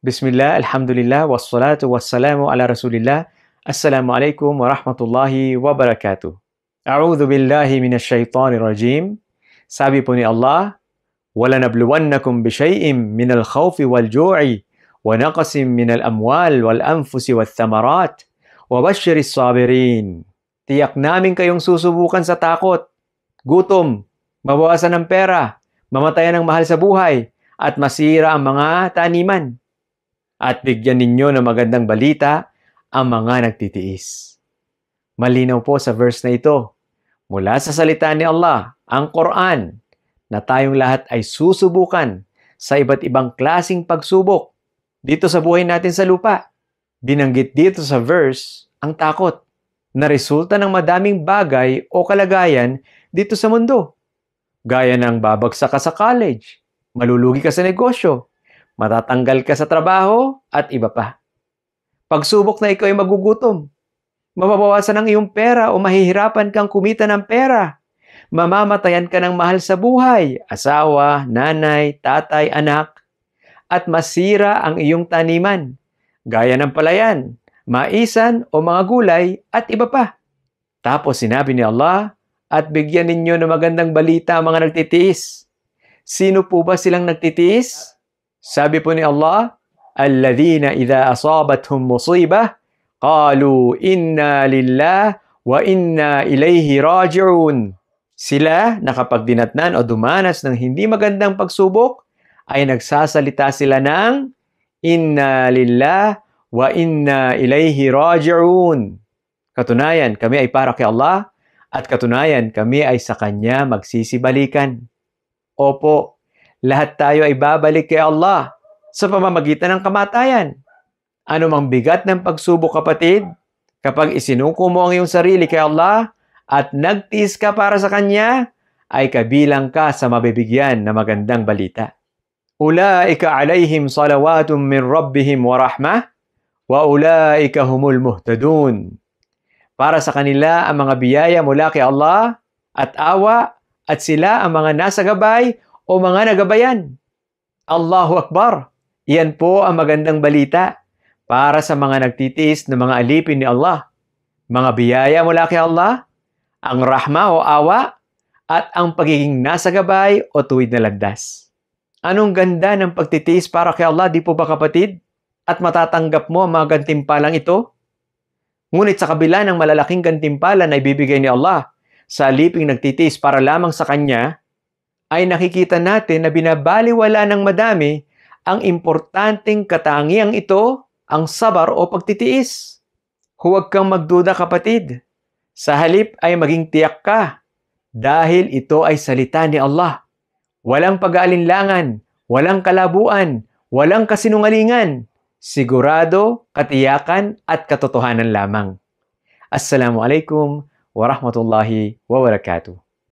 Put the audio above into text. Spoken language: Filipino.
Bismillah, alhamdulillah, wassalatu wassalamu ala rasulillah. Assalamualaikum warahmatullahi wabarakatuh. A'udhu billahi minasyaitanir rajim. Sabi po ni Allah, وَلَنَبْلُوَنَّكُمْ بِشَيْءٍ مِنَ الْخَوْفِ وَالْجُوعِ وَنَقْصٍ مِنَ الْأَمْوَالِ وَالْأَنْفُسِ وَالثَّمَرَاتِ وَبَشِّرِ الصَّابِرِينَ. Tiyak namin kayong susubukan sa takot, gutom, mabawasan ng pera, mamatayan ng mahal sa buhay, at masira ang mga taniman. At bigyan ninyo ng magandang balita ang mga nagtitiis. Malinaw po sa verse na ito, mula sa salita ni Allah, ang Quran, na tayong lahat ay susubukan sa iba't ibang klasing pagsubok dito sa buhay natin sa lupa. Binanggit dito sa verse ang takot na resulta ng madaming bagay o kalagayan dito sa mundo. Gaya ng babagsak ka sa college, malulugi ka sa negosyo, matatanggal ka sa trabaho, at iba pa. Pagsubok na ikaw ay magugutom, mababawasan ang iyong pera o mahihirapan kang kumita ng pera, mamamatayan ka ng mahal sa buhay, asawa, nanay, tatay, anak, at masira ang iyong taniman, gaya ng palayan, maisan o mga gulay, at iba pa. Tapos sinabi ni Allah, at bigyan ninyo ng magandang balita ang mga nagtitiis. Sino po ba silang nagtitiis? Sabi po ni Allah, الَّذِينَ إِذَا أَصَابَتْهُمْ مُصِيبَةٌ قَالُوا إِنَّا لِلَّهِ وَإِنَّا إِلَيْهِ رَاجِعُونَ. Sila na kapag dinatnan o dumanas ng hindi magandang pagsubok, ay nagsasalita sila ng Inna lillah wa inna ilayhi raji'un. Katunayan, kami ay para kay Allah at katunayan, kami ay sa Kanya magsisibalikan. Opo, lahat tayo ay babalik kay Allah sa pamamagitan ng kamatayan. Ano mang bigat ng pagsubok, kapatid, kapag isinuko mo ang iyong sarili kay Allah at nagtiis ka para sa Kanya, ay kabilang ka sa mabibigyan na magandang balita. Ulaika alayhim salawatun min rabbihim wa rahmah wa ulaika humul muhtadun. Para sa kanila ang mga biyaya mula kay Allah at awa, at sila ang mga nasa gabay o mga nagabayan. Allahu Akbar! Iyan po ang magandang balita para sa mga nagtitiis na mga alipin ni Allah. Mga biyaya mula kay Allah, ang rahma o awa, at ang pagiging nasa gabay o tuwid na landas. Anong ganda ng pagtitiis para kay Allah, di po ba kapatid? At matatanggap mo ang mga gantimpalang ito? Ngunit sa kabila ng malalaking gantimpala na ibibigay ni Allah sa aliping nagtitiis para lamang sa Kanya, ay nakikita natin na binabaliwala ng madami ang importanteng katangiang ito, ang sabar o pagtitiis. Huwag kang magduda, kapatid. Sa halip ay maging tiyak ka dahil ito ay salita ni Allah. Walang pag-aalinlangan, walang kalabuan, walang kasinungalingan. Sigurado, katiyakan at katotohanan lamang. Assalamualaikum warahmatullahi wabarakatuh.